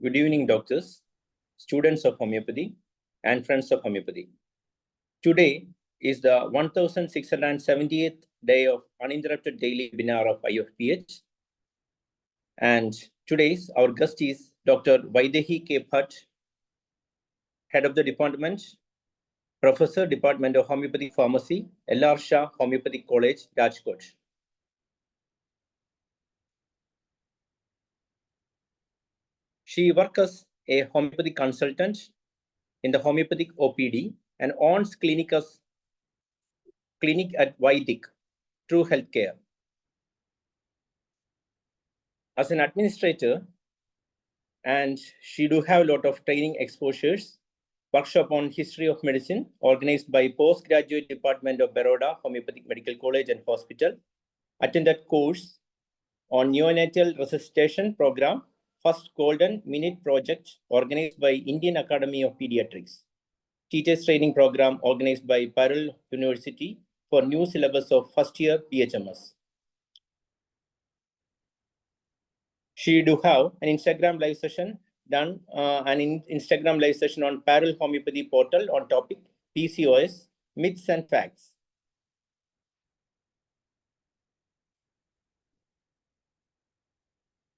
Good evening, doctors, students of homeopathy, and friends of homeopathy. Today is the 1678th day of uninterrupted daily webinar of IFPH. And today's our guest is Dr. VAIDEHI K. Bhatt, Head of the Department, Professor, Department of Homeopathic Pharmacy, LR Shah Homeopathic College, Rajkot. She works as a homeopathic consultant in the homeopathic OPD and owns clinic at VAIDEHI, True Healthcare. As an administrator, and she do have a lot of training exposures, workshop on history of medicine organized by postgraduate department of Baroda Homeopathic Medical College and Hospital, attended course on neonatal resuscitation program, first Golden Minute project organized by Indian Academy of Pediatrics, teachers training program organized by Parallel University for new syllabus of first year BHMS. She do have an Instagram live session done, Instagram live session on Parallel Homeopathy portal on topic PCOS, myths and facts.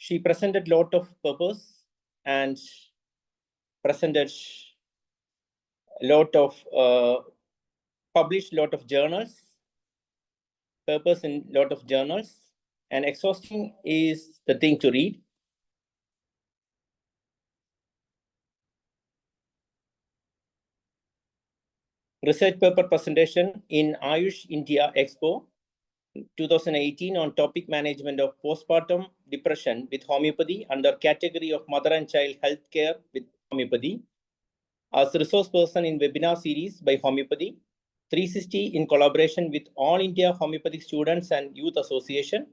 She presented lot of purpose and presented a lot of published lot of journals, purpose in lot of journals, and exhausting is the thing to read. Research paper presentation in Ayush India Expo 2018 on topic management of postpartum depression with homeopathy under category of mother and child health care with homeopathy. As resource person in webinar series by Homeopathy 360 in collaboration with All India Homeopathic Students and Youth Association.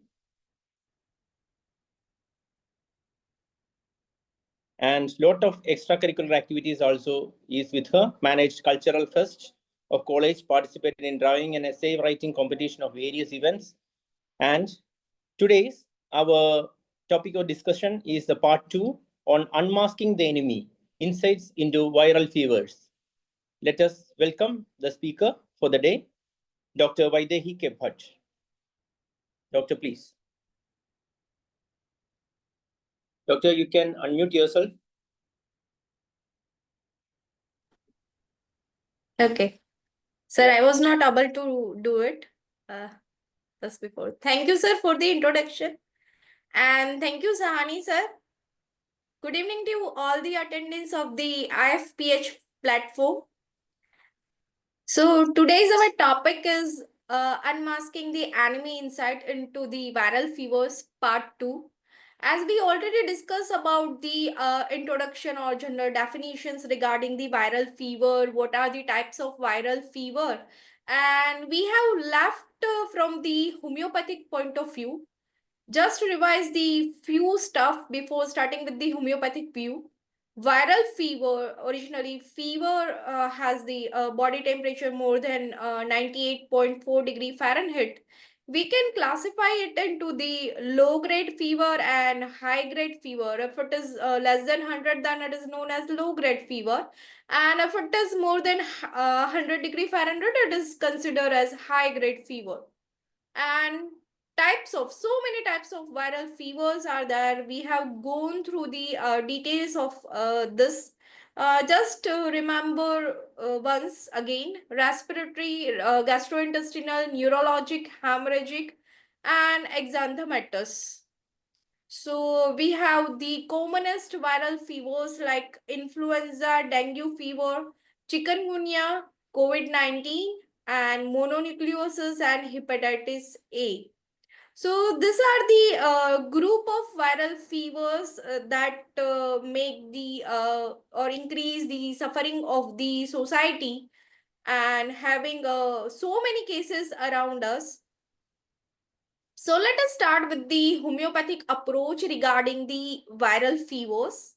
And lot of extracurricular activities also is with her. Managed cultural fest of college, participated in drawing and essay writing competition of various events. And today's our topic of discussion is the part 2 on unmasking the enemy, insights into viral fevers. Let us welcome the speaker for the day, Dr. VAIDEHI K. Bhatt. Doctor, please. Doctor, you can unmute yourself. Okay. Sir, I was not able to do it just before. Thank you, sir, for the introduction. And thank you, Sahani, sir. Good evening to all the attendees of the IFPH platform. So today's our topic is unmasking the enemy insight into the viral fevers part 2. As we already discussed about the introduction or general definitions regarding the viral fever, what are the types of viral fever, and we have left from the homeopathic point of view. Just to revise the few stuff before starting with the homeopathic view. Viral fever, originally fever has the body temperature more than 98.4 degree Fahrenheit. We can classify it into the low grade fever and high grade fever. If it is less than 100, then it is known as low grade fever. And if it is more than 100 degree Fahrenheit, it is considered as high grade fever. And so many types of viral fevers are there. We have gone through the details of this. Just to remember once again, respiratory, gastrointestinal, neurologic, hemorrhagic, and exanthematous. So we have the commonest viral fevers like influenza, dengue fever, chikungunya, COVID-19, and mononucleosis and hepatitis A. So these are the group of viral fevers that make the or increase the suffering of the society and having so many cases around us. So let us start with the homeopathic approach regarding the viral fevers.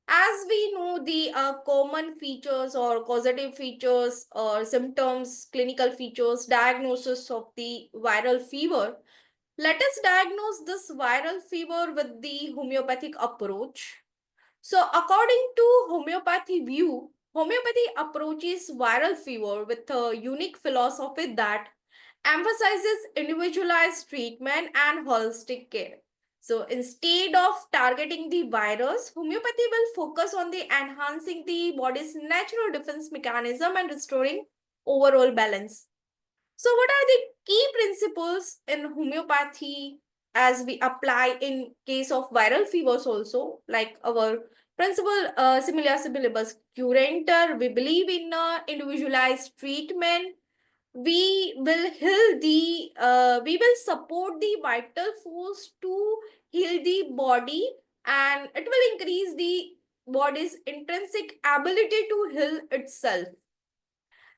As we know the common features or causative features or symptoms, clinical features, diagnosis of the viral fever, let us diagnose this viral fever with the homeopathic approach. So according to homeopathy view, homeopathy approaches viral fever with a unique philosophy that emphasizes individualized treatment and holistic care. So instead of targeting the virus, homeopathy will focus on the enhancing the body's natural defense mechanism and restoring overall balance. So what are the key principles in homeopathy as we apply in case of viral fevers also, like our principle similar syllabus curator, we believe in individualized treatment. We will heal the we will support the vital force to heal the body, and it will increase the body's intrinsic ability to heal itself.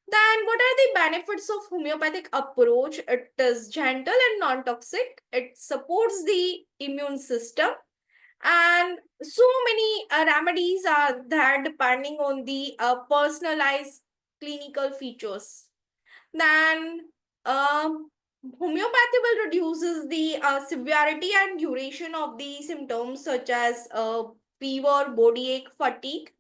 Then what are the benefits of homeopathic approach? It is gentle and non-toxic. It supports the immune system, and so many remedies are there depending on the personalized clinical features. Then homeopathy will reduces the severity and duration of the symptoms such as fever, body ache, fatigue,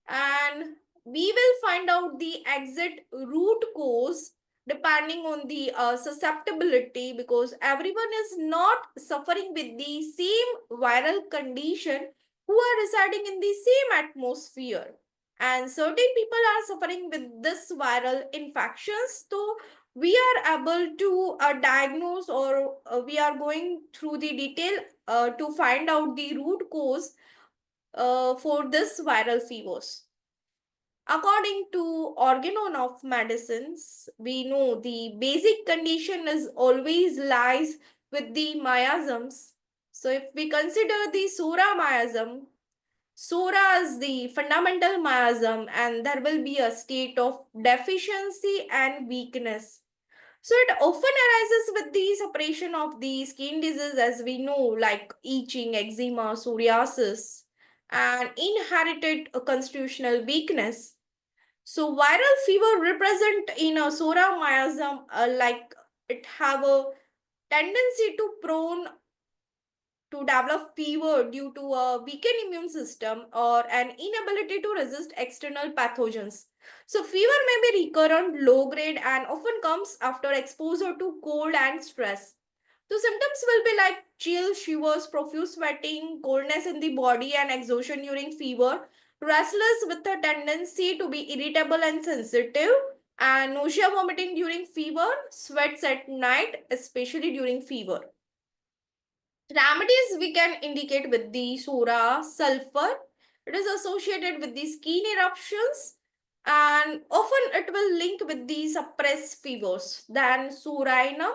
and we will find out the exact root cause depending on the susceptibility, because everyone is not suffering with the same viral condition who are residing in the same atmosphere, and certain people are suffering with this viral infections. So we are able to diagnose, or we are going through the detail to find out the root cause for this viral fevers. According to organon of medicines, we know the basic condition is always lies with the miasms. So if we consider the Sura miasm, Sura is the fundamental miasm, and there will be a state of deficiency and weakness. So it often arises with the suppression of the skin disease, as we know, like itching, eczema, psoriasis, and inherited constitutional weakness. So viral fever represent in a sora miasm, like it have a tendency to prone to develop fever due to a weakened immune system or an inability to resist external pathogens. So fever may be recurrent, low grade, and often comes after exposure to cold and stress. So symptoms will be like chill, shivers, profuse sweating, coldness in the body, and exhaustion during fever, restless with a tendency to be irritable and sensitive, and nausea, vomiting during fever, sweats at night, especially during fever. Remedies we can indicate with the Sura, sulfur. It is associated with the skin eruptions, and often it will link with the suppressed fevers. Then Surina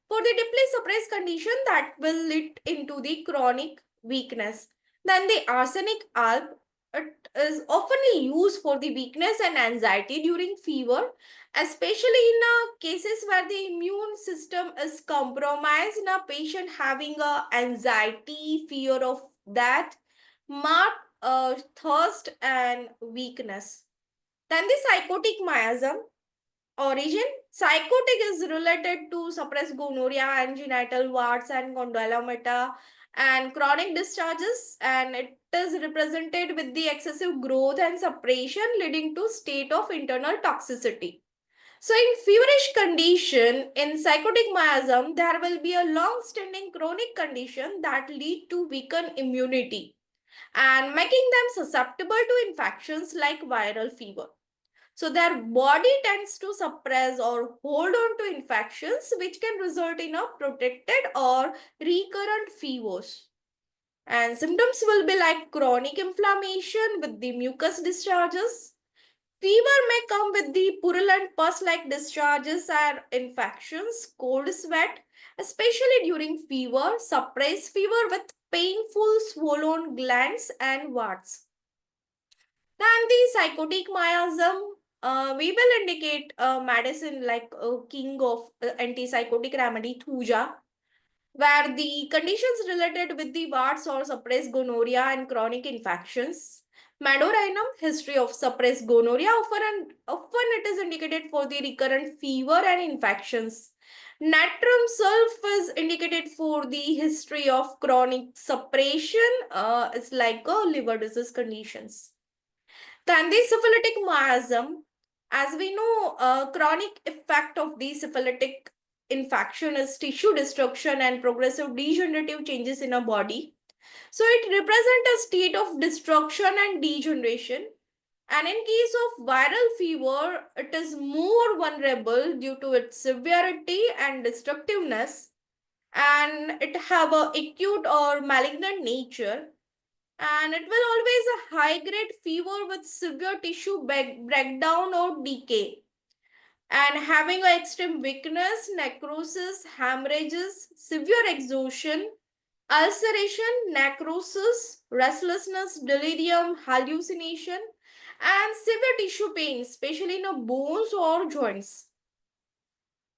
for the deeply suppressed condition that will lead into the chronic weakness. Then the arsenic alb. It is often used for the weakness and anxiety during fever, especially in cases where the immune system is compromised, in a patient having anxiety, fear of death, mark thirst and weakness. Then the psychotic miasm. Origin. Psychotic is related to suppressed gonorrhea and genital warts and condylomata and chronic discharges, and it is represented with the excessive growth and suppression leading to state of internal toxicity. So in feverish condition, in psychotic miasm, there will be a long-standing chronic condition that lead to weakened immunity and making them susceptible to infections like viral fever. So their body tends to suppress or hold on to infections, which can result in a protected or recurrent fevers. And symptoms will be like chronic inflammation with the mucus discharges. Fever may come with the purulent pus-like discharges and infections, cold sweat, especially during fever, suppressed fever with painful swollen glands and warts. Then the psychotic miasm, we will indicate medicine like king of antipsychotic remedy, Thuja, where the conditions related with the warts or suppressed gonorrhea and chronic infections. Madorinum, history of suppressed gonorrhea, often it is indicated for the recurrent fever and infections. Natrum sulf is indicated for the history of chronic suppression. It's like liver disease conditions. Then the syphilitic miasm. As we know, chronic effect of the syphilitic infection is tissue destruction and progressive degenerative changes in a body. So it represents a state of destruction and degeneration. And in case of viral fever, it is more vulnerable due to its severity and destructiveness, and it have a acute or malignant nature, and it will always a high grade fever with severe tissue breakdown or decay, and having a extreme weakness, necrosis, hemorrhages, severe exhaustion, ulceration, necrosis, restlessness, delirium, hallucination, and severe tissue pain, especially in the bones or joints.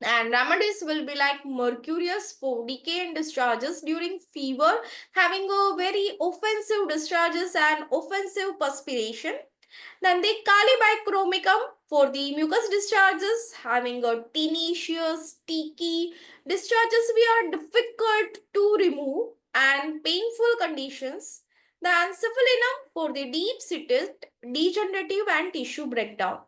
And remedies will be like mercurius for decay and discharges during fever, having a very offensive discharges and offensive perspiration. Then the Calibicromicum for the mucus discharges, having a tenacious, sticky discharges we are difficult to remove and painful conditions. Then Syphilinum for the deep-seated, degenerative and tissue breakdown.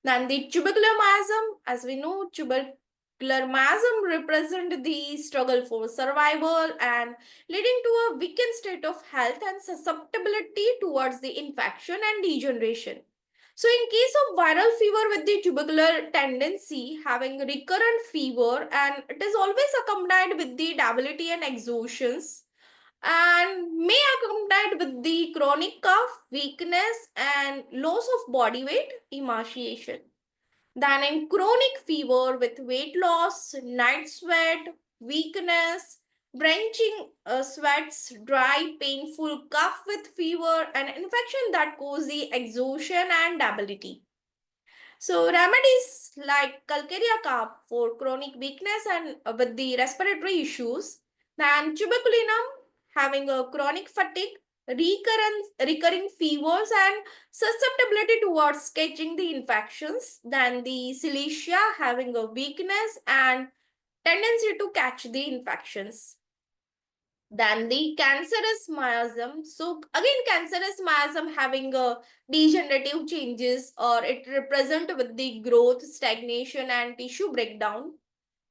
Then the tubercular miasm, as we know, tubercular miasm represent the struggle for survival and leading to a weakened state of health and susceptibility towards the infection and degeneration. So in case of viral fever with the tubercular tendency, having recurrent fever, and it is always accompanied with the debility and exhaustions, and may accompanied with the chronic cough, weakness, and loss of body weight, emaciation. Then in chronic fever with weight loss, night sweat, weakness, drenching sweats, dry, painful cough with fever, and infection that cause the exhaustion and debility. So remedies like Calcarea carb for chronic weakness and with the respiratory issues, then tuberculinum having a chronic fatigue, recurring fevers and susceptibility towards catching the infections, then the Silesia having a weakness and tendency to catch the infections. Then the cancerous miasm. So again, cancerous miasm having a degenerative changes, or it represent with the growth, stagnation and tissue breakdown.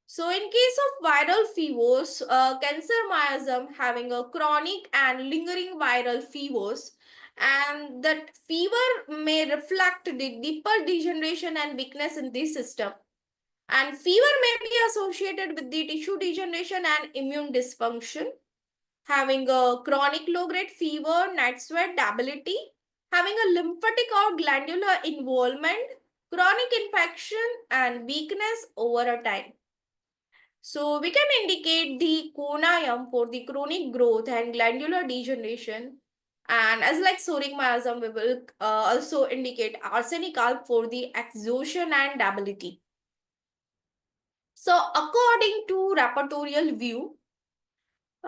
So in case of viral fevers, cancer miasm having a chronic and lingering viral fevers, and that fever may reflect the deeper degeneration and weakness in the system. And fever may be associated with the tissue degeneration and immune dysfunction, having a chronic low-grade fever, night sweat, debility, having a lymphatic or glandular involvement, chronic infection, and weakness over a time. So we can indicate the conium for the chronic growth and glandular degeneration. And as like soric miasm, we will also indicate arsenic alb for the exhaustion and debility. So according to repertorial view,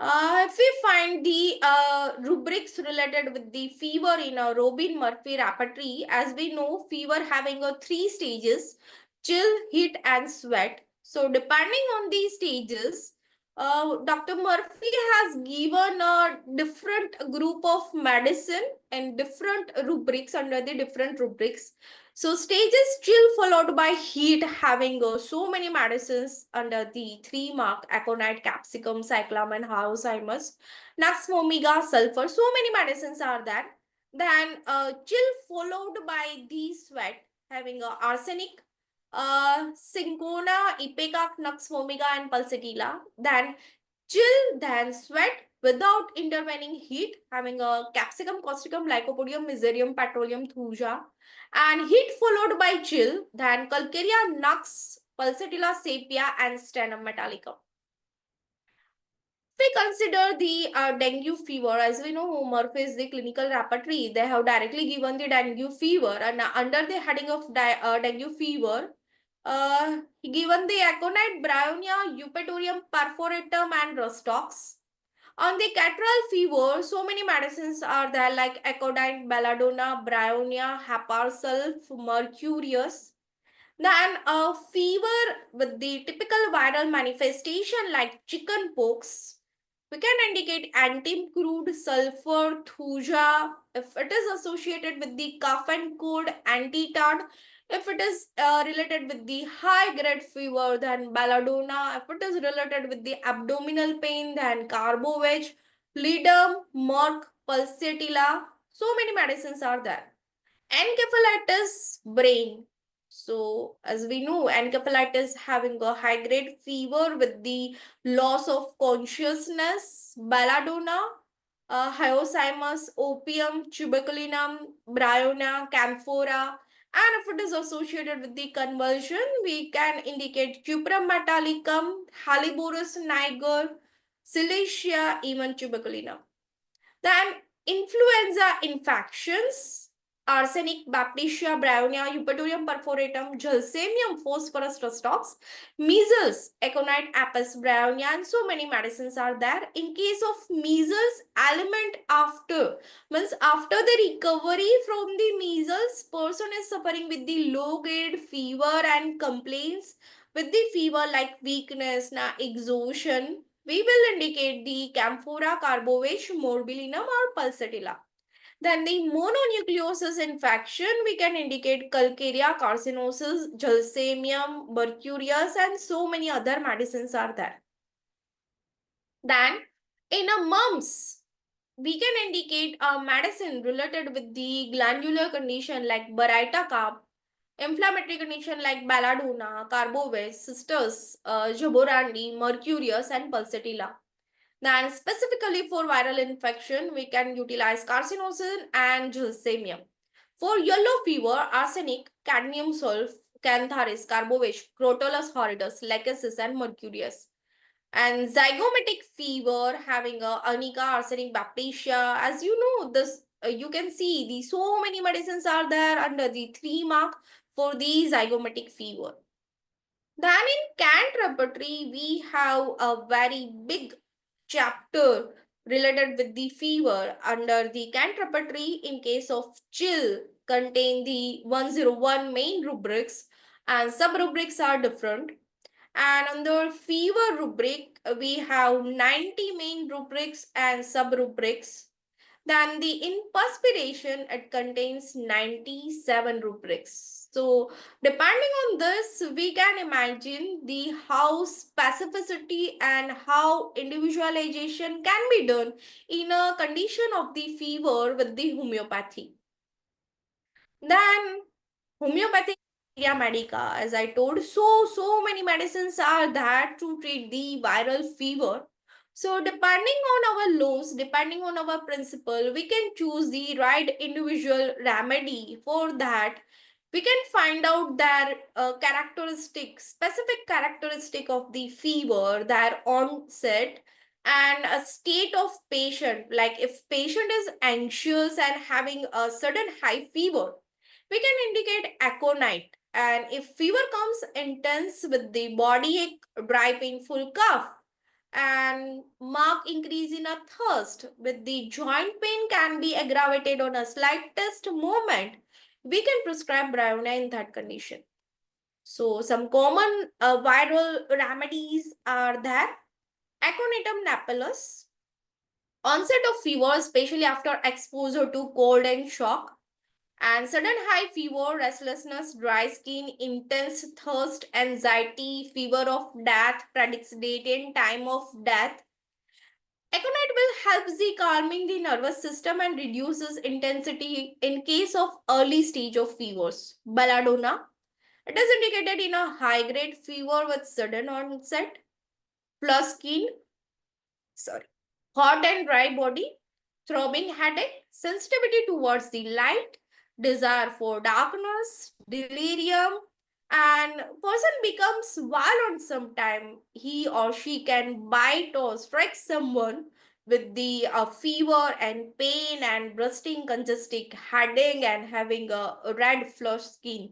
if we find the rubrics related with the fever in a Robin-Murphy repertory, as we know, fever having a 3 stages, chill, heat, and sweat. So depending on these stages, Dr. Murphy has given a different group of medicine and different rubrics under the different rubrics. So stages chill followed by heat, having so many medicines under the 3 mark: aconite, capsicum, cyclam, and hyoscyamus, nux vomiga, sulfur. So many medicines are there. Then chill followed by the sweat, having arsenic, cinchona, ipecac, nux vomiga, and pulsatilla. Then chill, then sweat without intervening heat, having a capsicum, causticum, lycopodium, mesothelium, petroleum, thuja, and heat followed by chill, then calcarea, nux, pulsatilla, sepia, and sternum metallicum. If we consider the dengue fever, as we know, Murphy is the clinical repertory. They have directly given the dengue fever, and under the heading of dengue fever, given the aconite, bryonia, eupatorium, perforatum, and rustox. On the catarrhal fever, so many medicines are there like ecodine, belladonna, bryonia, haparsulf, mercurius. Then a fever with the typical viral manifestation like chicken pox, we can indicate antimcrude, sulfur, thuja. If it is associated with the cough and cold, antitard. If it is related with the high grade fever, then belladonna. If it is related with the abdominal pain, then carbovage, lidum, merc, pulsatilla. So many medicines are there. Encephalitis, brain. So, as we know, encephalitis having a high grade fever with the loss of consciousness, belladonna, hyoscyamus, opium, tuberculinum, bryonia, camphora. And if it is associated with the convulsion, we can indicate cuprum metallicum, Haliborus niger, silicea, even tuberculinum. Then influenza infections, arsenic, bacteria, bryonia, Eupatorium perforatum, Gelsemium, phosphorus rustox, measles, aconite, apis, bryonia, and so many medicines are there. In case of measles, ailment after, means after the recovery from the measles, person is suffering with the low grade fever and complaints with the fever like weakness, exhaustion. We will indicate the camphora, carbovage, morbillinum or pulsatilla. Then the mononucleosis infection, we can indicate calcarea, carcinosis, gelsemium, mercurius, and so many other medicines are there. Then in a mumps, we can indicate a medicine related with the glandular condition like Barita carb, inflammatory condition like belladonna, carbovage, sisters, jaborandi, mercurius, and pulsatilla. Then specifically for viral infection, we can utilize carcinosin and gelsemium. For yellow fever, arsenic, cadmium sulf, cantharis, carbovage, crotolus horridus, lachesis, and mercurius. And zygomatic fever having a arnica, arsenic, bacteria. As you know, this you can see the so many medicines are there under the 3 mark for the zygomatic fever. Then in cant repertory, we have a very big chapter related with the fever under the cant repertory. In case of chill, contain the 101 main rubrics and sub rubrics are different. And under fever rubric, we have 90 main rubrics and sub rubrics. Then the in perspiration, it contains 97 rubrics. So depending on this, we can imagine the how specificity and how individualization can be done in a condition of the fever with the homeopathy. Then homeopathic area medica, as I told, so many medicines are there to treat the viral fever. So depending on our laws, depending on our principle, we can choose the right individual remedy. For that, we can find out their specific characteristic of the fever, their onset, and a state of patient. Like if patient is anxious and having a sudden high fever, we can indicate aconite. And if fever comes intense with the body ache, dry painful cough, and mark increase in a thirst with the joint pain can be aggravated on a slightest movement, we can prescribe bryonia in that condition. So some common viral remedies are there. Aconitum napellus, onset of fever especially after exposure to cold and shock, and sudden high fever, restlessness, dry skin, intense thirst, anxiety, fever of death, predicts date and time of death. Aconite will help the calming the nervous system and reduces intensity in case of early stage of fevers. Belladonna, it is indicated in a high grade fever with sudden onset, plus skin, hot and dry body, throbbing headache, sensitivity towards the light, desire for darkness, delirium, and person becomes violent sometime. He or she can bite or strike someone with the fever and pain and bursting congestic headache and having a red flush skin.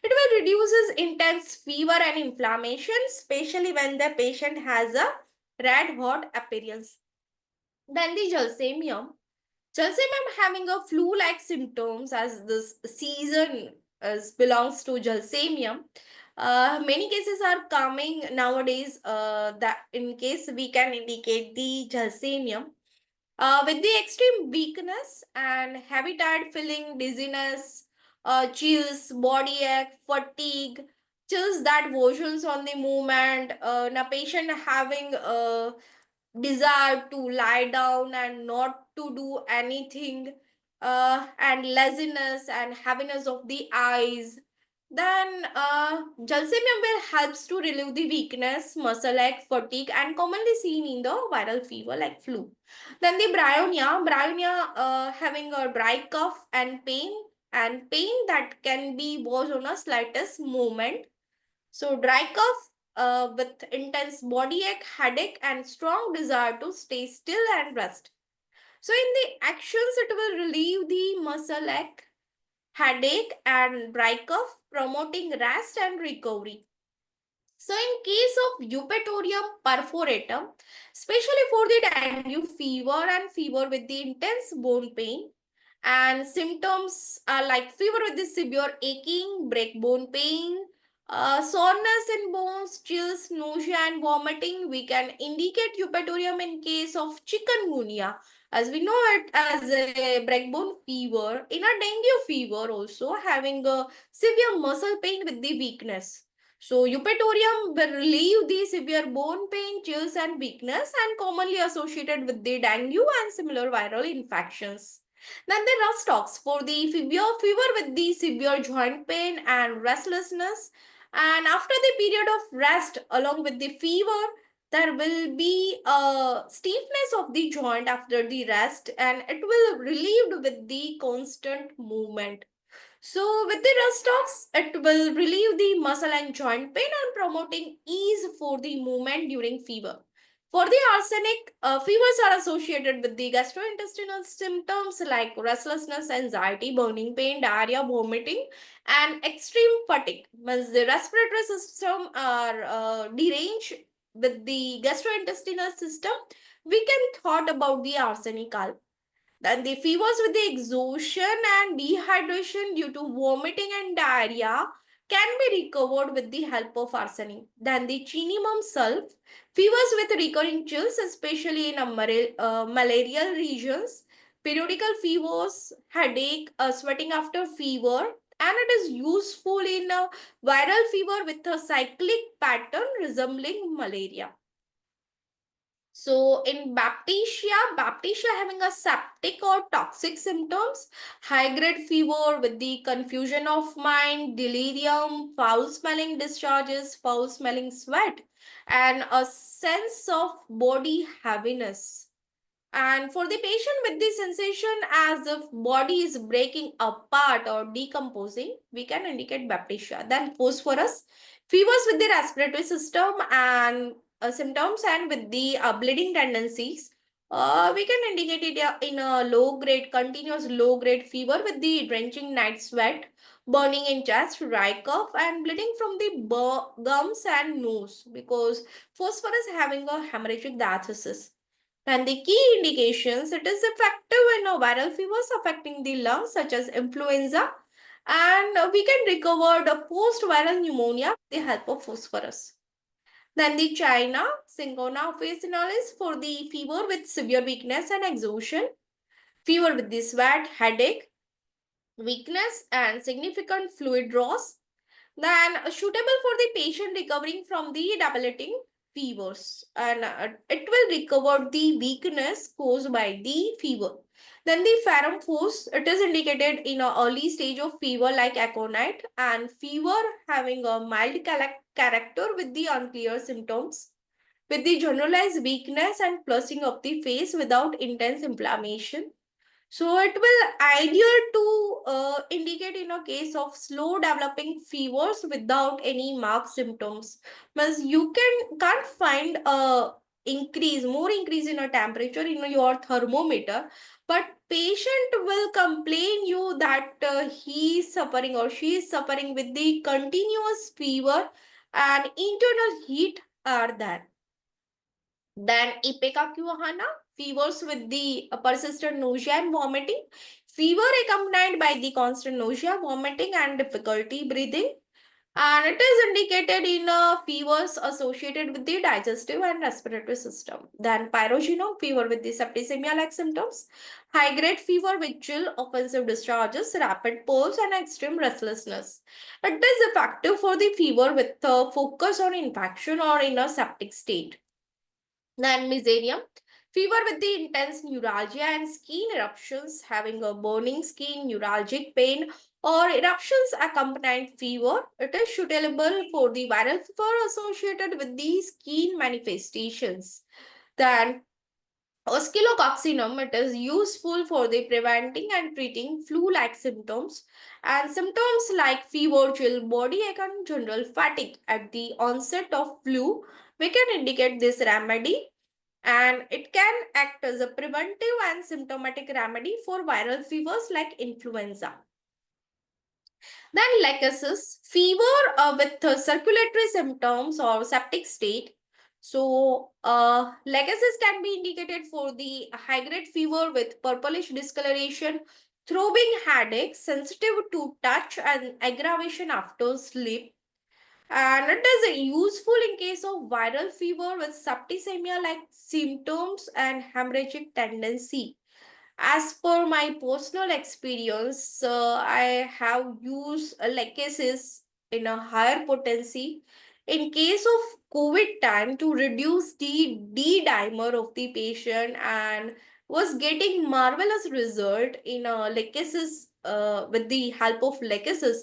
It will reduces intense fever and inflammation, especially when the patient has a red hot appearance. Then the Jalsemium. Jalsemium having a flu-like symptoms as this season belongs to Jalsemium. Many cases are coming nowadays that in case we can indicate the Jalsemium. With the extreme weakness and heavy tired feeling, dizziness, chills, body ache, fatigue, chills that versions on the movement, a patient having desire to lie down and not to do anything, and laziness and heaviness of the eyes, then jalsemium will helps to relieve the weakness, muscle ache, fatigue, and commonly seen in the viral fever like flu. Then the bryonia having a dry cough and pain that can be was on a slightest movement. So dry cough with intense body ache, headache, and strong desire to stay still and rest. So in the actions, it will relieve the muscle ache, headache, and dry cough, promoting rest and recovery. So in case of Eupatorium perforatum, especially for the dengue fever and fever with the intense bone pain, and symptoms are like fever with the severe aching, break bone pain, soreness in bones, chills, nausea, and vomiting. We can indicate Eupatorium in case of chikungunya, as we know it as a breakbone fever. In a dengue fever, also having a severe muscle pain with the weakness. So eupatorium will relieve the severe bone pain, chills, and weakness, and commonly associated with the dengue and similar viral infections. Then the rust talks for the fever with the severe joint pain and restlessness. And after the period of rest, along with the fever, there will be a stiffness of the joint after the rest, and it will relieved with the constant movement. So with the rest talks, it will relieve the muscle and joint pain and promoting ease for the movement during fever. For the arsenic, fevers are associated with the gastrointestinal symptoms like restlessness, anxiety, burning pain, diarrhea, vomiting, and extreme fatigue. Means the respiratory system are deranged with the gastrointestinal system. We can thought about the arsenic. Then the fevers with the exhaustion and dehydration due to vomiting and diarrhea can be recovered with the help of arsenic. Then the chinimum sulf, fevers with recurring chills, especially in malarial regions, periodical fevers, headache, sweating after fever, and it is useful in a viral fever with a cyclic pattern resembling malaria. So in baptisia having a septic or toxic symptoms, high-grade fever with the confusion of mind, delirium, foul-smelling discharges, foul-smelling sweat, and a sense of body heaviness. And for the patient with the sensation as if body is breaking apart or decomposing, we can indicate baptisia. Then phosphorus, fevers with the respiratory system and symptoms and with the bleeding tendencies. We can indicate it in a low grade, continuous low grade fever with the drenching night sweat, burning in chest, dry cough, and bleeding from the gums and nose, because phosphorus having a hemorrhagic diathesis. And the key indications, it is effective in viral fevers affecting the lungs such as influenza, and we can recover the post-viral pneumonia with the help of phosphorus. Then the China, Syngona officinalis for the fever with severe weakness and exhaustion, fever with the sweat, headache, weakness, and significant fluid loss, then suitable for the patient recovering from the debilitating fevers, and it will recover the weakness caused by the fever. Then the ferrum force, it is indicated in an early stage of fever like aconite, and fever having a mild character with the unclear symptoms, with the generalized weakness and flushing of the face without intense inflammation. So it will ideal to indicate in a case of slow developing fevers without any marked symptoms. Means you can't find a more increase in a temperature in your thermometer, but patient will complain you that he is suffering or she is suffering with the continuous fever and internal heat are there. Then Ipecacuahana, fevers with the persistent nausea and vomiting, fever accompanied by the constant nausea, vomiting, and difficulty breathing. And it is indicated in fevers associated with the digestive and respiratory system. Then pyrogenome fever with the septicemia-like symptoms, high-grade fever with chill, offensive discharges, rapid pulse, and extreme restlessness. It is effective for the fever with focus on infection or in a septic state. Then mesothelium, fever with the intense neuralgia and skin eruptions, having a burning skin, neuralgic pain, or eruptions accompanying fever. It is suitable for the viral fever associated with the skin manifestations. Then oscillococcinum, it is useful for the preventing and treating flu-like symptoms, and symptoms like fever, chill, body ache, and general fatigue at the onset of flu. We can indicate this remedy, and it can act as a preventive and symptomatic remedy for viral fevers like influenza. Then lachesis, fever with circulatory symptoms or septic state. So lachesis can be indicated for the high-grade fever with purplish discoloration, throbbing headache, sensitive to touch, and aggravation after sleep. And it is useful in case of viral fever with septicemia-like symptoms and hemorrhagic tendency. As per my personal experience, I have used lachesis in a higher potency in case of COVID time to reduce the D dimer of the patient, and was getting marvelous result in a lachesis with the help of lachesis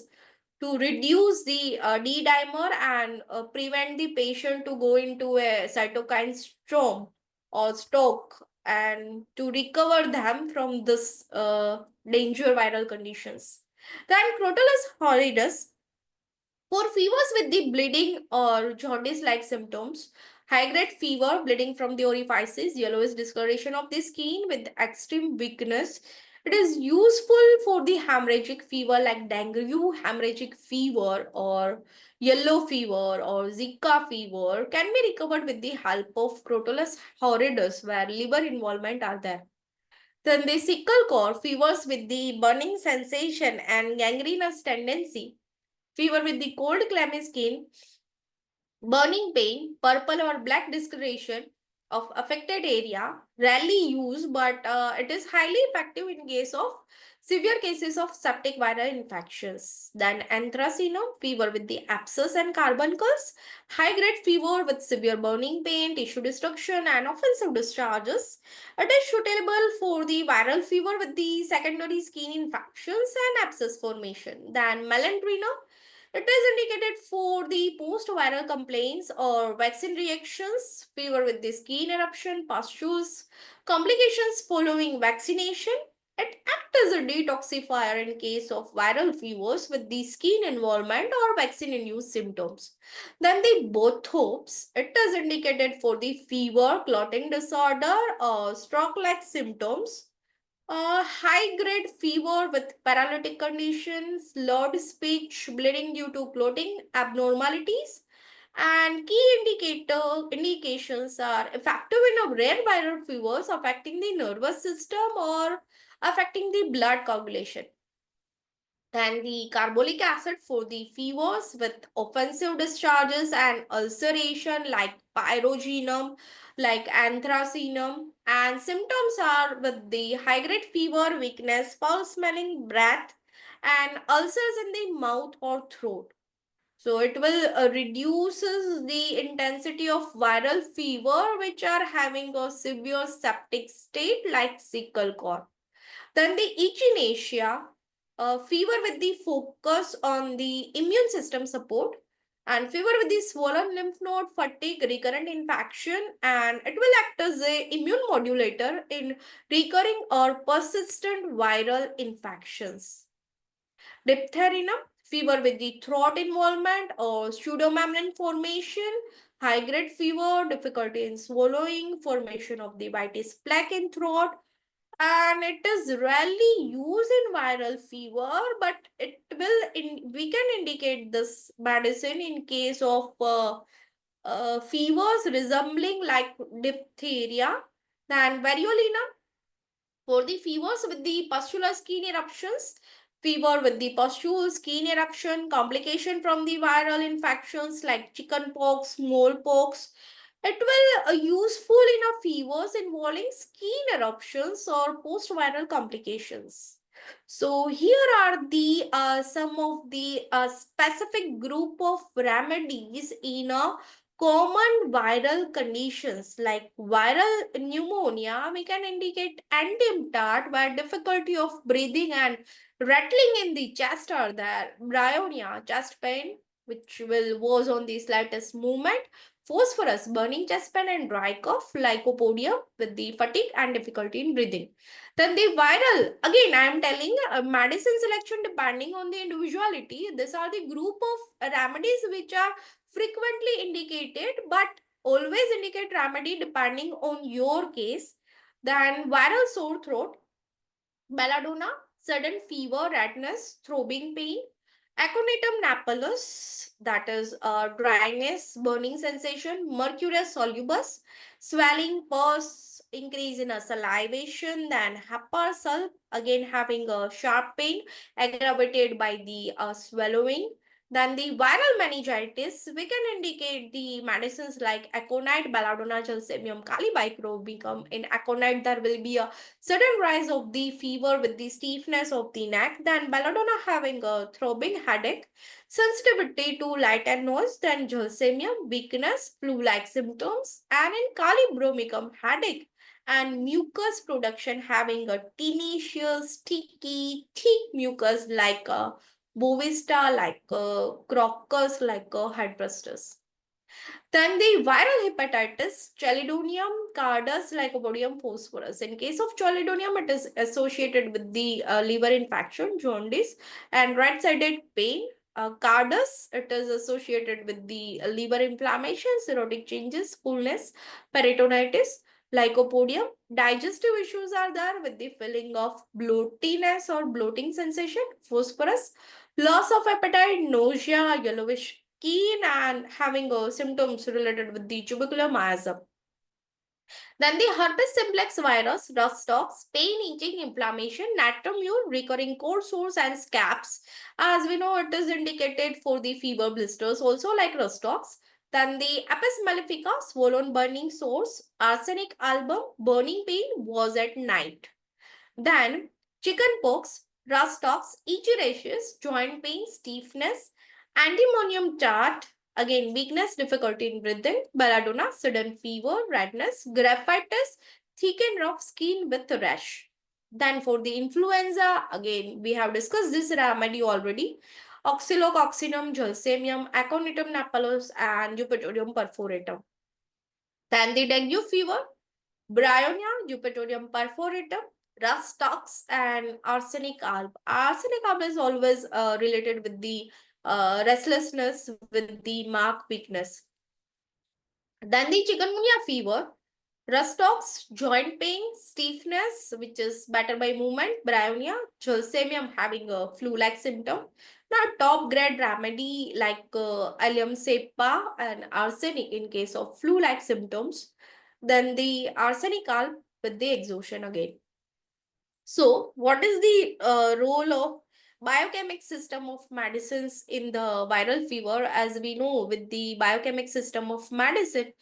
to reduce the D dimer and prevent the patient to go into a cytokine storm or stroke, and to recover them from this danger viral conditions. Then Crotalus horridus, for fevers with the bleeding or jaundice-like symptoms, high-grade fever, bleeding from the orifices, yellowish discoloration of the skin with extreme weakness. It is useful for the hemorrhagic fever like dengue hemorrhagic fever or yellow fever or Zika fever can be recovered with the help of Crotalus horridus where liver involvement are there. Then the sickle core, fevers with the burning sensation and gangrenous tendency, fever with the cold clammy skin, burning pain, purple or black discoloration of affected area, rarely used, but it is highly effective in case of severe cases of septic viral infections. Then anthracene, fever with the abscess and carbuncles, high-grade fever with severe burning pain, tissue destruction, and offensive discharges. It is suitable for the viral fever with the secondary skin infections and abscess formation. Then melantrina, it is indicated for the post-viral complaints or vaccine reactions, fever with the skin eruption, pustules, complications following vaccination. It acts as a detoxifier in case of viral fevers with the skin involvement or vaccine-induced symptoms. Then the bothopes, it is indicated for the fever, clotting disorder, or stroke-like symptoms, high-grade fever with paralytic conditions, slurred speech, bleeding due to clotting abnormalities, and key indications are effective in a rare viral fevers affecting the nervous system or affecting the blood coagulation. Then the carbolic acid for the fevers with offensive discharges and ulceration like pyrogenum, like anthracenum, and symptoms are with the high-grade fever, weakness, foul-smelling breath, and ulcers in the mouth or throat. So it will reduces the intensity of viral fever which are having a severe septic state like sickle core. Then the echinacea, fever with the focus on the immune system support, and fever with the swollen lymph node, fatigue, recurrent infection, and it will act as a immune modulator in recurring or persistent viral infections. Diphtheria, fever with the throat involvement or pseudomembrane formation, high-grade fever, difficulty in swallowing, formation of the whitish plaque in throat, and it is rarely used in viral fever, but we can indicate this medicine in case of fevers resembling like diphtheria, Then variolina for the fevers with the pustular skin eruptions, fever with the pustule, skin eruption, complication from the viral infections like chickenpox, smallpox. It will useful in a fevers involving skin eruptions or post-viral complications. So here are the some of the specific group of remedies in a common viral conditions like viral pneumonia. We can indicate antiemtat where difficulty of breathing and rattling in the chest are there. Bryonia, chest pain, which was on the slightest movement. Phosphorus, burning chest pain and dry cough. Lycopodium with the fatigue and difficulty in breathing. Then the viral, again I am telling medicine selection depending on the individuality. These are the group of remedies which are frequently indicated but always indicate remedy depending on your case. Then viral sore throat, belladonna, sudden fever, redness, throbbing pain, aconitum napellus, that is dryness, burning sensation, mercurius solubus, swelling, pus, increase in a salivation, then hepar again having a sharp pain aggravated by the swallowing. Then the viral meningitis, we can indicate the medicines like aconite, belladonna, gelsemium, calibicrobicum. In aconite, there will be a sudden rise of the fever with the stiffness of the neck, then belladonna having a throbbing headache, sensitivity to light and noise, then gelsemium, weakness, flu-like symptoms, and in calibromicum, headache and mucus production having a tenacious, sticky, thick mucus like a bovista, like a crocus, like a hydrostus. Then the viral hepatitis, Chelidonium cardus, Lycopodium phosphorus. In case of Chelidonium, it is associated with the liver infection, jaundice, and right-sided pain. Cardus, it is associated with the liver inflammation, cirrhotic changes, fullness, peritonitis. Lycopodium, digestive issues are there with the feeling of bloatiness or bloating sensation, phosphorus, loss of appetite, nausea, yellowish skin, and having symptoms related with the tubercular miasm. Then the herpes simplex virus, rust stocks, pain, itching, inflammation, natromule, recurring cold sores and scabs. As we know, it is indicated for the fever blisters also like rust stocks. Then the apis mellifica, swollen burning sores, arsenic album, burning pain was at night. Then chickenpox, rust stocks, itchy rashes, joint pain, stiffness, antimonium chart, again weakness, difficulty in breathing, belladonna, sudden fever, redness, graphitis, thick and rough skin with rash. Then for the influenza, again we have discussed this remedy already. Oxylococcinum, gelsemium, aconitum napellus, and Eupatorium perforatum. Then the dengue fever, Bryonia, Eupatorium perforatum, rust stocks, and arsenic alb. Arsenic alb is always related with the restlessness, with the mark weakness. Then the chikungunya fever, rust stocks, joint pain, stiffness, which is better by movement, bryonia, gelsemium having a flu-like symptom. Now, top grade remedy like allium cepa and arsenic in case of flu-like symptoms. Then the arsenic alb with the exhaustion again. So, what is the role of biochemic system of medicines in the viral fever? As we know, with the biochemic system of medicine,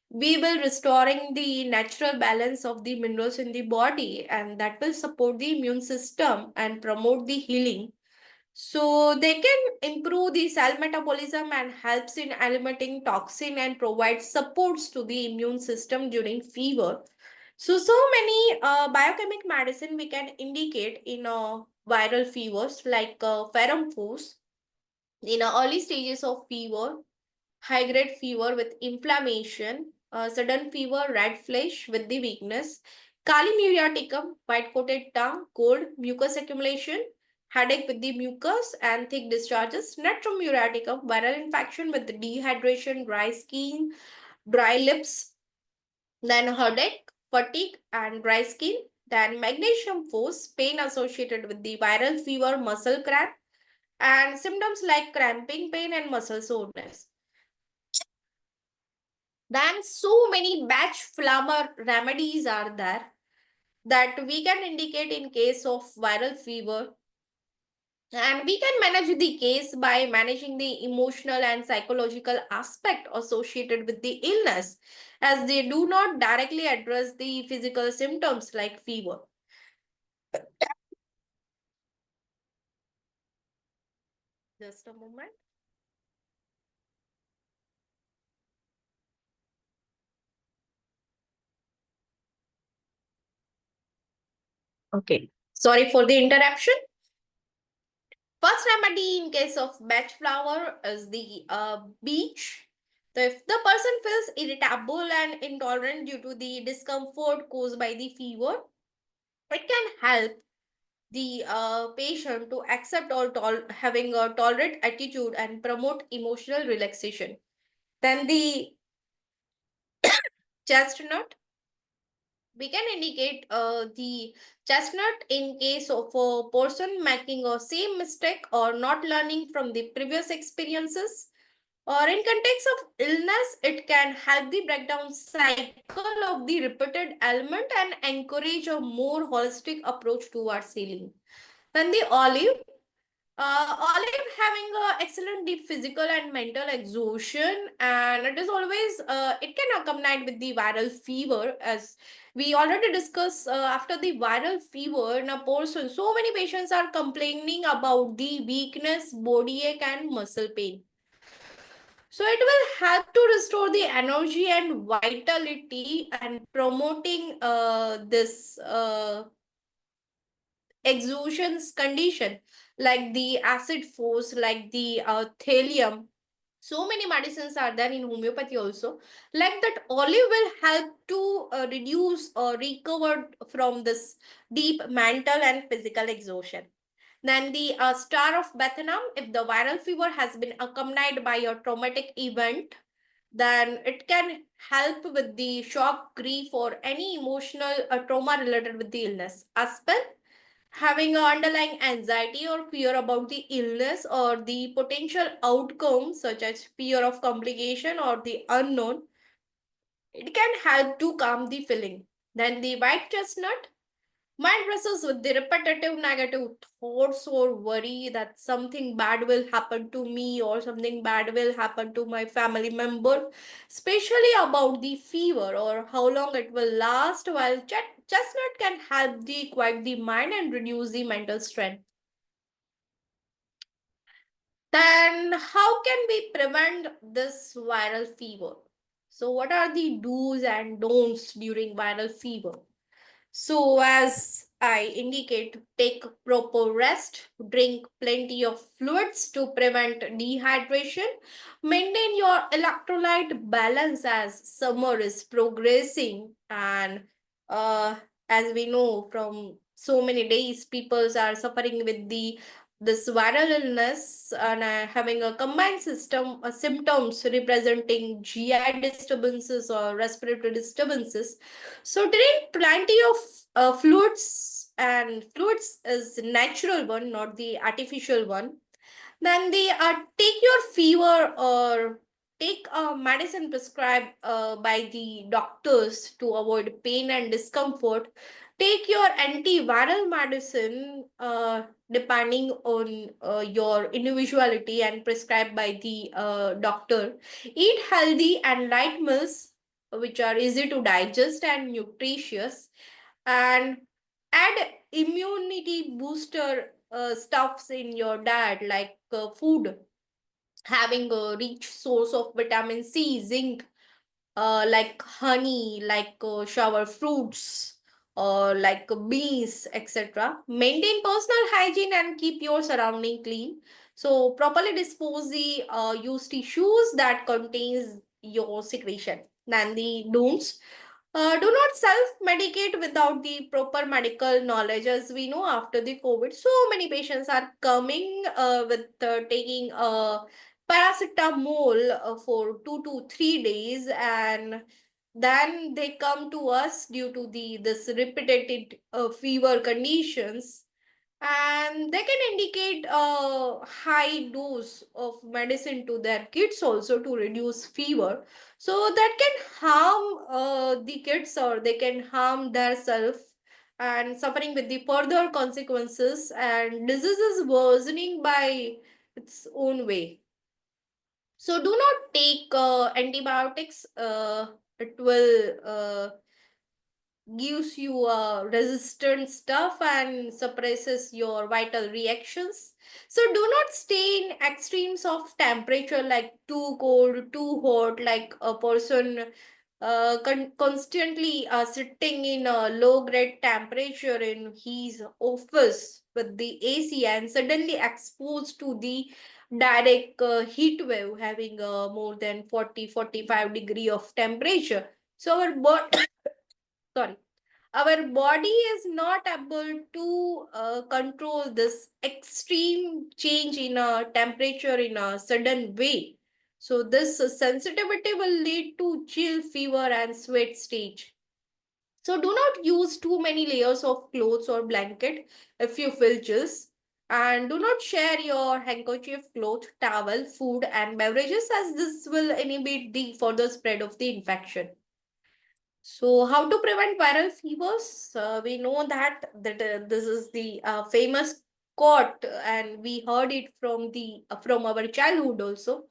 we will restoring the natural balance of the minerals in the body, and that will support the immune system and promote the healing. So they can improve the cell metabolism and helps in eliminating toxin and provide supports to the immune system during fever. So many biochemic medicine we can indicate in viral fevers like ferrum force in early stages of fever, high grade fever with inflammation, sudden fever, red flesh with the weakness, kali muriaticum, white coated tongue, cold, mucus accumulation, headache with the mucus and thick discharges, natrum muriaticum, viral infection with dehydration, dry skin, dry lips, then headache, fatigue, and dry skin. Then magnesium force, pain associated with the viral fever, muscle cramp, and symptoms like cramping pain and muscle soreness. Then so many batch flower remedies are there that we can indicate in case of viral fever. And we can manage the case by managing the emotional and psychological aspect associated with the illness, as they do not directly address the physical symptoms like fever. Just a moment. Okay. Sorry for the interruption. First remedy in case of batch flower is the bleach. So if the person feels irritable and intolerant due to the discomfort caused by the fever, it can help the patient to accept or having a tolerant attitude and promote emotional relaxation. Then the chestnut, we can indicate the chestnut in case of a person making a same mistake or not learning from the previous experiences, or in context of illness, it can help the breakdown cycle of the repeated element and encourage a more holistic approach towards healing. Then the olive, olive having a excellent deep physical and mental exhaustion, and it is always it can accompanied with the viral fever, as we already discussed. After the viral fever in a person, so many patients are complaining about the weakness, body ache, and muscle pain. So it will help to restore the energy and vitality and promoting this exhaustions condition, like the acid force, like the thallium. So many medicines are there in homeopathy also. Like that, olive will help to reduce or recover from this deep mental and physical exhaustion. Then the star of Bethanam, if the viral fever has been accompanied by a traumatic event, then it can help with the shock, grief, or any emotional trauma related with the illness. Aspen, having an underlying anxiety or fear about the illness or the potential outcome, such as fear of complication or the unknown, it can help to calm the feeling. Then the white chestnut, mind wrestles with the repetitive negative thoughts or worry that something bad will happen to me or something bad will happen to my family member, especially about the fever or how long it will last, while chestnut can help the quiet the mind and reduce the mental strength. Then how can we prevent this viral fever? So what are the do's and don'ts during viral fever? So, as I indicate, take proper rest, drink plenty of fluids to prevent dehydration, maintain your electrolyte balance as summer is progressing, and uh, as we know from so many days, people are suffering with the this viral illness and having a combined system symptoms representing GI disturbances or respiratory disturbances. So drink plenty of fluids, and fluids is natural one, not the artificial one. Then they take your fever or take a medicine prescribed by the doctors to avoid pain and discomfort. Take your antiviral medicine depending on your individuality and prescribed by the doctor. Eat healthy and light meals which are easy to digest and nutritious, and add immunity booster stuffs in your diet, like food having a rich source of vitamin C, zinc, like honey, like shower fruits, or like beans, etc. Maintain personal hygiene and keep your surrounding clean. So properly dispose the used tissues that contains your secretion. Then the don'ts. Do not self-medicate without the proper medical knowledge. As we know, after the COVID, so many patients are coming with taking paracetamol for 2 to 3 days, and then they come to us due to the this repeated fever conditions. And they can indicate a high dose of medicine to their kids also to reduce fever, so that can harm the kids, or they can harm their self and suffering with the further consequences and diseases worsening by its own way. So do not take antibiotics. It will gives you resistant stuff and suppresses your vital reactions. So do not stay in extremes of temperature, like too cold, too hot, like a person constantly sitting in a low grade temperature in his office with the AC and suddenly exposed to the direct heat wave having more than 40-45 degree of temperature. So our body sorry, our body is not able to control this extreme change in a temperature in a sudden way. So this sensitivity will lead to chill, fever, and sweat stage. So do not use too many layers of clothes or blanket if you feel chills. And do not share your handkerchief, cloth, towel, food, and beverages, as this will inhibit the further spread of the infection. So, how to prevent viral fevers? We know that this is the famous quote, and we heard it from the from our childhood also.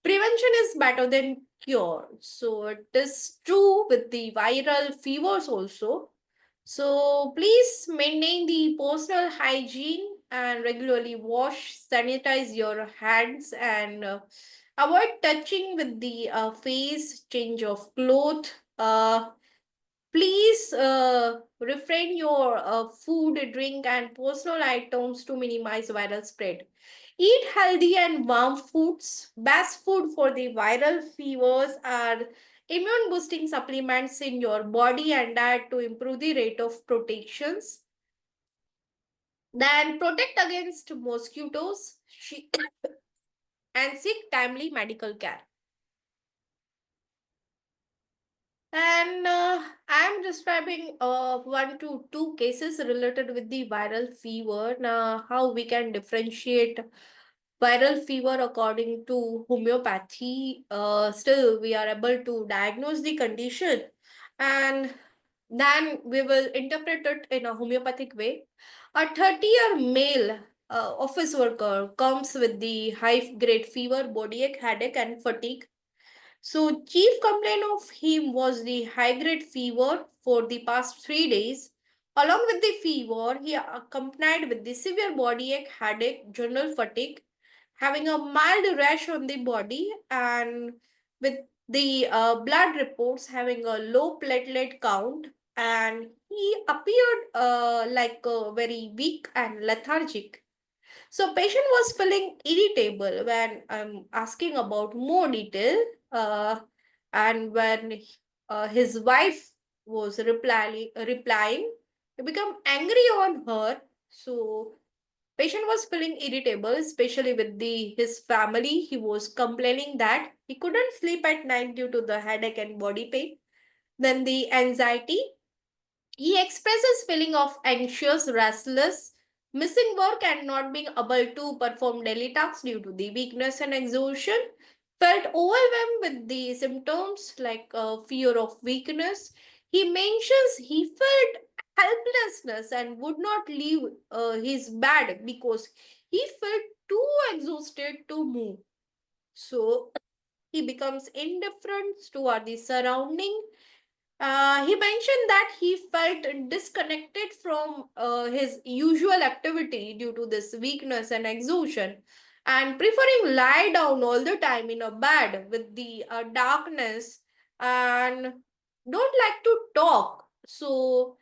Prevention is better than cure. So it is true with the viral fevers also. So please maintain the personal hygiene and regularly wash, sanitize your hands, and avoid touching with the face, change of cloth. Please refrain your food, drink, and personal items to minimize viral spread. Eat healthy and warm foods. Best food for the viral fevers are immune boosting supplements in your body and diet to improve the rate of protections. Then protect against mosquitoes and seek timely medical care. And I am describing one to two cases related with the viral fever. Now, how we can differentiate viral fever according to homeopathy. Still, we are able to diagnose the condition, and then we will interpret it in a homeopathic way. A 30-year male office worker comes with the high grade fever, body ache, headache, and fatigue. So, chief complaint of him was the high grade fever for the past 3 days. Along with the fever, he accompanied with the severe body ache, headache, general fatigue, having a mild rash on the body, and with the blood reports having a low platelet count. And he appeared like very weak and lethargic. So patient was feeling irritable when I'm asking about more detail, and when his wife was replying, he became angry on her. So patient was feeling irritable, especially with the his family. He was complaining that he couldn't sleep at night due to the headache and body pain. Then the anxiety, he expresses feeling of anxious, restless, missing work and not being able to perform daily tasks due to the weakness and exhaustion. Felt overwhelmed with the symptoms like fear of weakness. He mentions he felt helplessness and would not leave his bed because he felt too exhausted to move. So he becomes indifferent toward the surrounding. He mentioned that he felt disconnected from his usual activity due to this weakness and exhaustion, and preferring lie down all the time in a bed with the darkness, and don't like to talk. So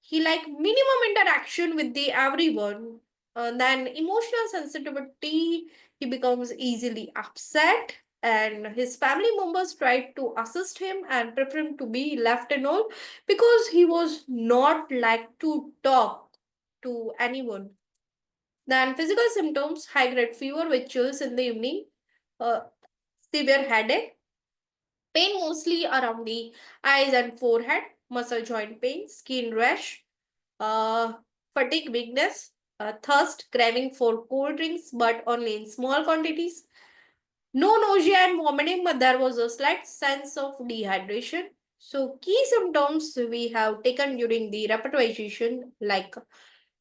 he like minimum interaction with the everyone. Then emotional sensitivity, he becomes easily upset, and his family members tried to assist him and prefer him to be left alone because he was not like to talk to anyone. Then physical symptoms, high grade fever with chills in the evening, uh, severe headache, pain mostly around the eyes and forehead, muscle joint pain, skin rash, uh, fatigue, weakness. thirst, craving for cold drinks, but only in small quantities. No nausea and vomiting, but there was a slight sense of dehydration. So, key symptoms we have taken during the rapidization, like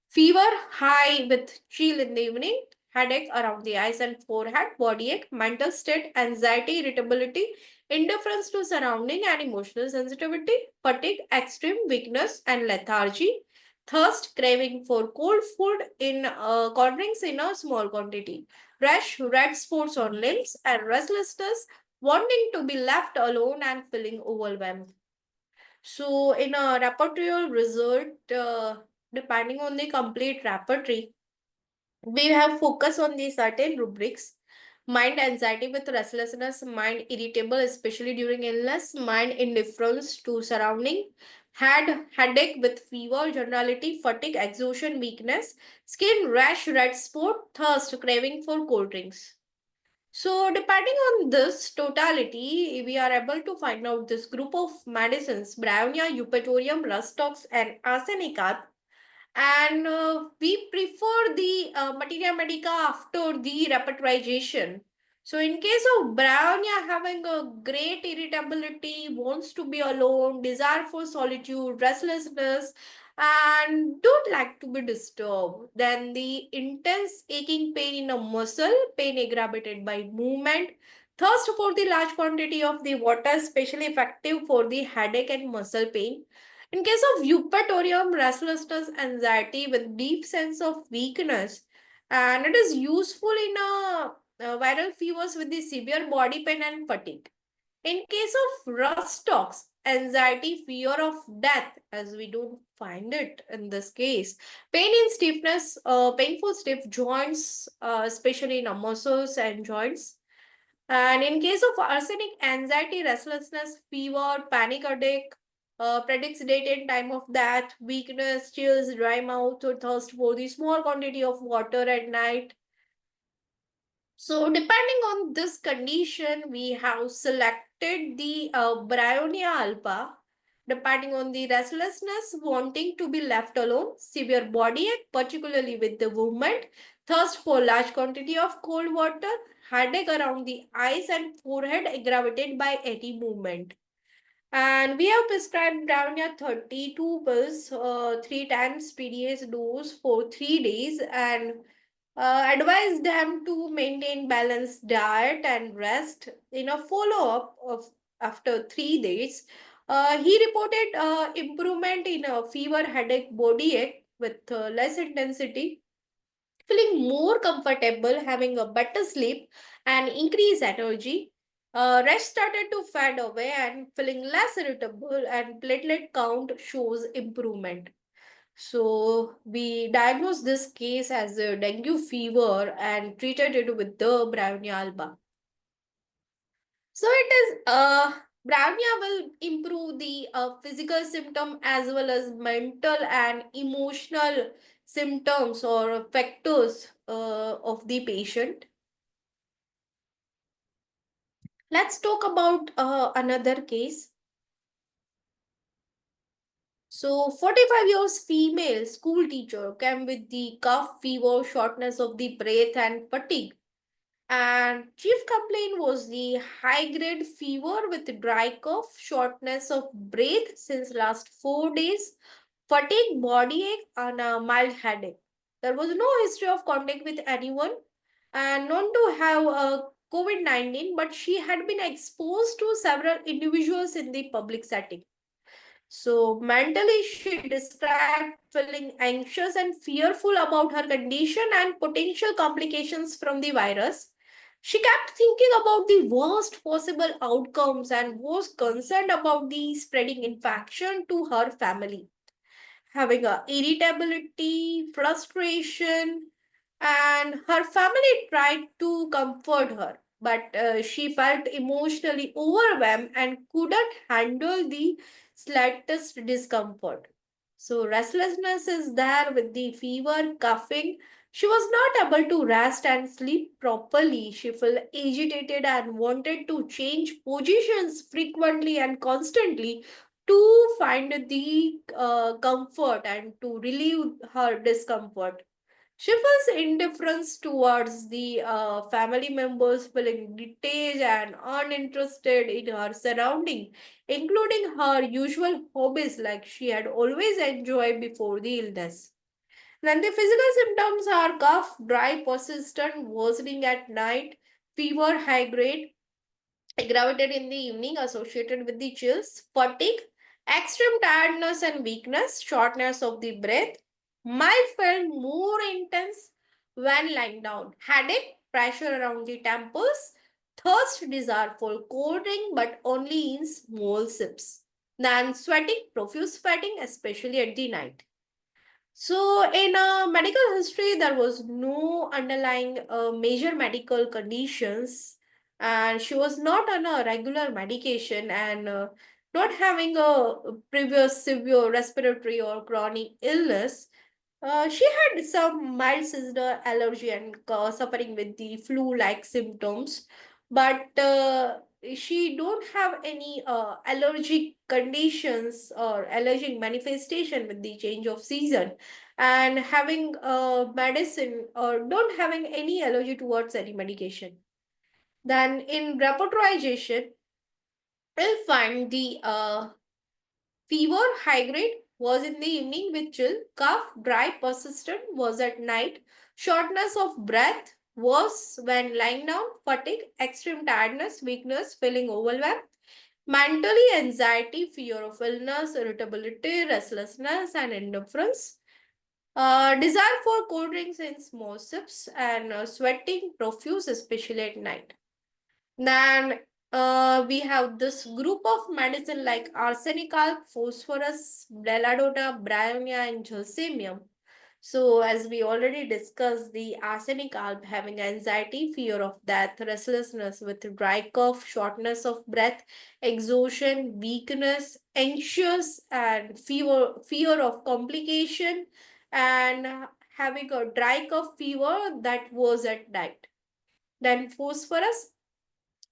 fever high with chill in the evening, headache around the eyes and forehead, body ache, mental state, anxiety, irritability, indifference to surrounding and emotional sensitivity, fatigue, extreme weakness and lethargy, thirst, craving for cold food in cold drinks in a small quantity, rash, red spots on limbs, and restlessness, wanting to be left alone and feeling overwhelmed. So, in a repertorial result, depending on the complete repertory, we have focus on the certain rubrics: mind anxiety with restlessness, mind irritable, especially during illness, mind indifference to surrounding, headache with fever, generality, fatigue, exhaustion, weakness, skin rash, red spot, thirst, craving for cold drinks. So, depending on this totality, we are able to find out this group of medicines: Brownia, Eupatorium, Rustox, and Arsenicate. And we prefer the materia medica after the repertorization. So, in case of Brownia having a great irritability, wants to be alone, desire for solitude, restlessness, and don't like to be disturbed. Then the intense aching pain in a muscle, pain aggravated by movement, thirst for the large quantity of the water, especially effective for the headache and muscle pain. In case of eupatorium, restlessness, anxiety with deep sense of weakness, and it is useful in viral fevers with the severe body pain and fatigue. In case of Rustox, anxiety, fear of death, as we don't find it in this case, pain in stiffness, painful stiff joints, especially in muscles and joints. And in case of arsenic, anxiety, restlessness, fever, panic attack, predicts date and time of death, weakness, chills, dry mouth, or thirst for the small quantity of water at night. So, depending on this condition, we have selected the Bryonia alba, depending on the restlessness, wanting to be left alone, severe body ache, particularly with the movement, thirst for large quantity of cold water, headache around the eyes and forehead aggravated by any movement. And we have prescribed Brownia 32 pills, 3 times PDS dose for 3 days, and advised them to maintain balanced diet and rest. In a follow-up of after 3 days, he reported improvement in fever, headache, body ache with less intensity, feeling more comfortable, having a better sleep, and increased energy. Rest started to fade away and feeling less irritable, and platelet count shows improvement. So we diagnosed this case as a dengue fever and treated it with the Brownia alba. So it is Brownia will improve the physical symptom as well as mental and emotional symptoms or factors of the patient. Let's talk about another case. So 45 years female school teacher came with the cough, fever, shortness of the breath and fatigue. And chief complaint was the high grade fever with dry cough, shortness of breath since last 4 days, fatigue, body ache, and a mild headache. There was no history of contact with anyone and known to have a COVID-19, but she had been exposed to several individuals in the public setting. So mentally, she described feeling anxious and fearful about her condition and potential complications from the virus. She kept thinking about the worst possible outcomes and was concerned about the spreading infection to her family, having a irritability, frustration, and her family tried to comfort her, but she felt emotionally overwhelmed and couldn't handle the slightest discomfort. So restlessness is there with the fever, coughing. She was not able to rest and sleep properly. She felt agitated and wanted to change positions frequently and constantly to find the comfort and to relieve her discomfort. She feels indifference towards the family members, feeling detached and uninterested in her surrounding, including her usual hobbies like she had always enjoyed before the illness. Then the physical symptoms are cough, dry, persistent, worsening at night, fever, high grade, aggravated in the evening, associated with the chills, fatigue, extreme tiredness and weakness, shortness of the breath, might feel more intense when lying down, headache, pressure around the temples, thirst, desire for cold drink but only in small sips, then sweating, profuse sweating, especially at the night. So, in medical history, there was no underlying major medical conditions, and she was not on a regular medication and not having a previous severe respiratory or chronic illness. She had some mild seasonal allergy and suffering with the flu-like symptoms, but she don't have any allergic conditions or allergic manifestation with the change of season, and having medicine or don't having any allergy towards any medication. Then in repertorization, we'll find the fever, high grade, was in the evening with chill. Cough, dry, persistent, was at night. Shortness of breath was when lying down. Fatigue, extreme tiredness, weakness, feeling overwhelmed. Mentally, anxiety, fear of illness, irritability, restlessness, and indifference. Desire for cold drinks in small sips and sweating profuse, especially at night. Then we have this group of medicine like arsenic, phosphorus, belladonna, bryonia, and gelsemium. So, as we already discussed, the arsenic alb having anxiety, fear of death, restlessness with dry cough, shortness of breath, exhaustion, weakness, anxious, and fear of complication, and having a dry cough fever that was at night. Then phosphorus,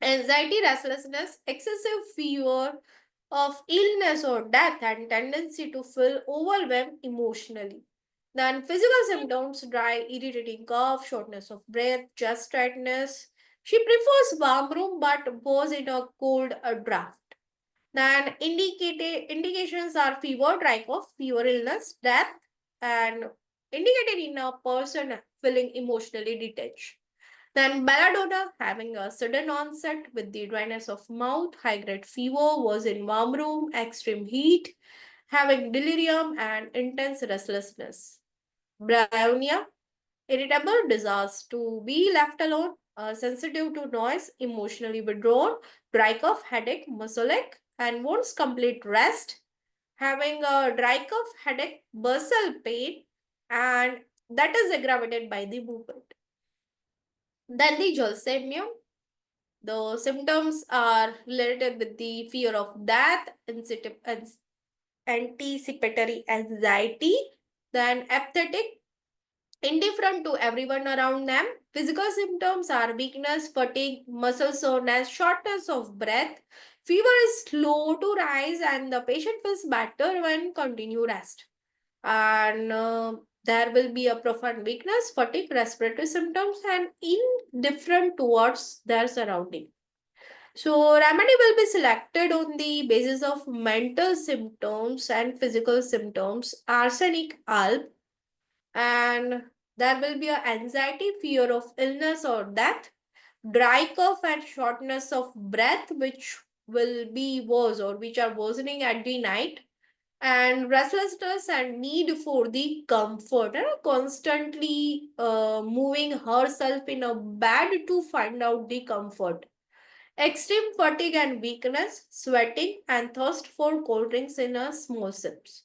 anxiety, restlessness, excessive fear of illness or death, and tendency to feel overwhelmed emotionally. Then physical symptoms, dry, irritating cough, shortness of breath, chest tightness. She prefers warm room but was in a cold draft. Then indications are fever, dry cough, fever, illness, death, and indicated in a person feeling emotionally detached. Then belladonna, having a sudden onset with the dryness of mouth, high-grade fever, was in warm room, extreme heat, having delirium and intense restlessness. Bryonia, irritable, desires to be left alone, sensitive to noise, emotionally withdrawn, dry cough, headache, muscle ache, and wants complete rest, having a dry cough, headache, bursal pain, and that is aggravated by the movement. Then the gelsemium. The symptoms are related with the fear of death, anticipatory anxiety, then apathetic, indifferent to everyone around them. Physical symptoms are weakness, fatigue, muscle soreness, shortness of breath. Fever is slow to rise and the patient feels better when continue rest. And there will be a profound weakness, fatigue, respiratory symptoms, and indifferent towards their surrounding. So, remedy will be selected on the basis of mental symptoms and physical symptoms, arsenic, alb, and there will be a anxiety, fear of illness or death, dry cough and shortness of breath, which will be was or which are worsening at the night, and restlessness and need for the comfort and constantly moving herself in a bed to find out the comfort. Extreme fatigue and weakness, sweating, and thirst for cold drinks in a small sips.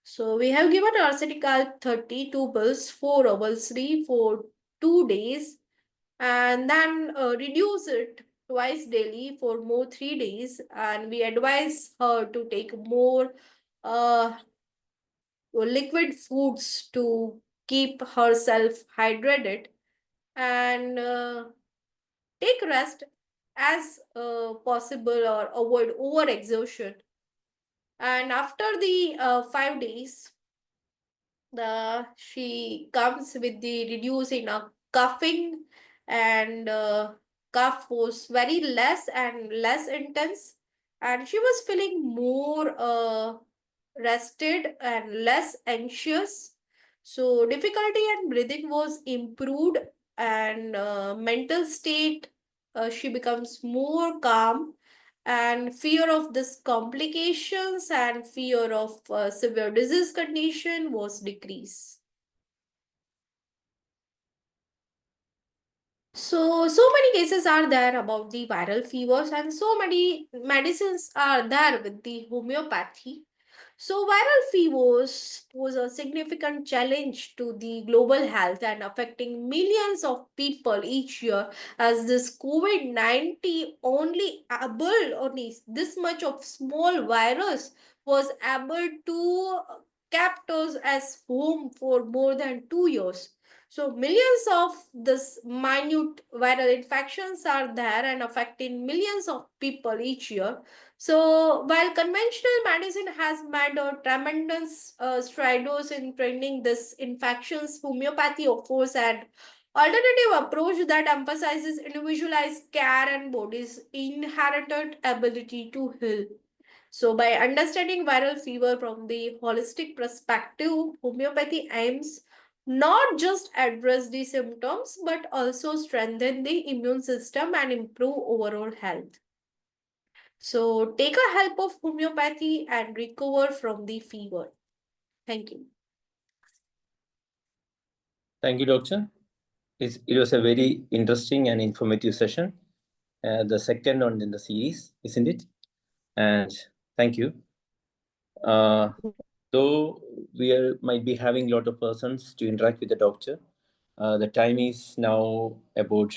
So we have given arsenic 32 pills, 4 hours free for 2 days, and then reduce it twice daily for more 3 days. And we advise her to take more uh, liquid foods to keep herself hydrated, and take rest as possible or avoid overexertion. And after the 5 days, She comes with the reduce in a coughing, and cough was very less and less intense, and she was feeling more rested and less anxious. So difficulty and breathing was improved, and mental state, she becomes more calm, and fear of this complications and fear of severe disease condition was decreased. So many cases are there about the viral fevers, and so many medicines are there with the homeopathy. So viral fevers pose a significant challenge to the global health and affecting millions of people each year, as this COVID-19 only able only this much of small virus was able to kept us as home for more than 2 years. So millions of this minute viral infections are there and affecting millions of people each year. So while conventional medicine has made a tremendous strides in training this infections, homeopathy offers an alternative approach that emphasizes individualized care and body's inherent ability to heal. So, by understanding viral fever from the holistic perspective, homeopathy aims not just address the symptoms but also strengthen the immune system and improve overall health. So, take a help of homeopathy and recover from the fever. Thank you. Thank you, Doctor. It was a very interesting and informative session. The second on in the series, isn't it? And thank you. Though might be having a lot of persons to interact with the doctor, the time is now about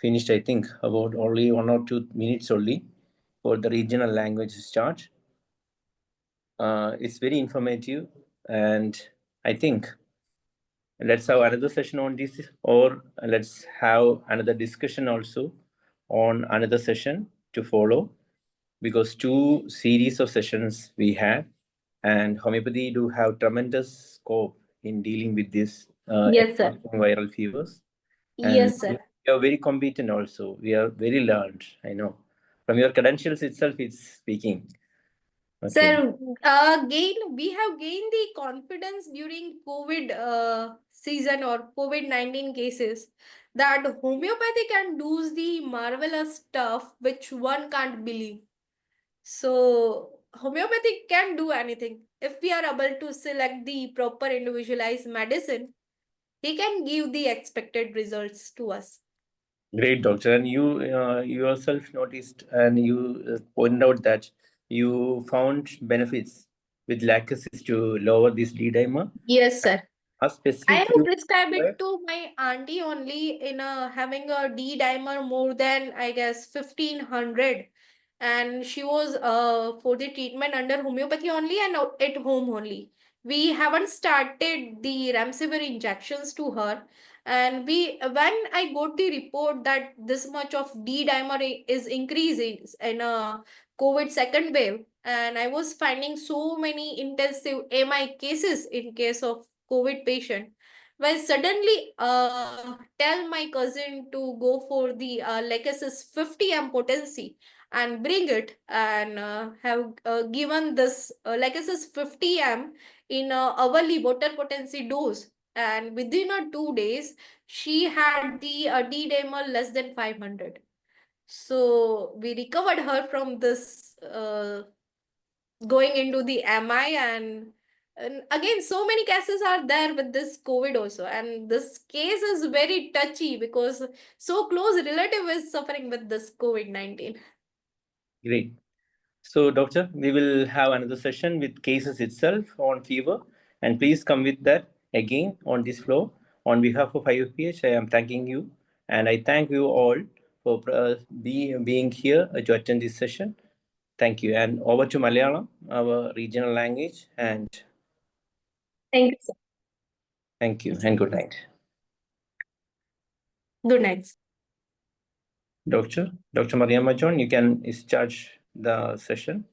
finished, I think, about only 1 or 2 minutes only for the regional language start. It's very informative, and I think let's have another session on this, or let's have another discussion also on another session to follow, because 2 series of sessions we had, and homeopathy do have tremendous scope in dealing with this Yes, sir. viral fevers. And Yes, sir. you are very competent also. We are very learned, I know. From your credentials itself, it's speaking. Okay. Sir, we have gained the confidence during COVID season or COVID-19 cases that homeopathy can do the marvelous stuff which one can't believe. So homeopathy can do anything. If we are able to select the proper individualized medicine, he can give the expected results to us. Great, doctor. And you yourself noticed and you pointed out that you found benefits with laxative to lower this D dimer. Yes, sir. I Specifically, have prescribed it to my auntie only in having a D dimer more than, I guess, 1500. And she was for the treatment under homeopathy only and at home only. We haven't started the remdesivir injections to her. And when I got the report that this much of D dimer is increasing in a COVID second wave, and I was finding so many intensive MI cases in case of COVID patient. Well, suddenly tell my cousin to go for the Legacy's 50 m potency and bring it, and have given this Legacy's 50 m in a hourly water potency dose. And within 2 days, she had the D-dimer less than 500. So we recovered her from this going into the MI, and again, so many cases are there with this COVID also. And this case is very touchy because so close relative is suffering with this COVID-19. Great. So, doctor, we will have another session with cases itself on fever, and please come with that again on this floor. On behalf of IFPH, I am thanking you, and I thank you all for being here to attend this session. Thank you. And over to Malayalam, our regional language, and Thank you, sir. thank you, and good night. Good night. Dr. Mariamma John, you can discharge the session.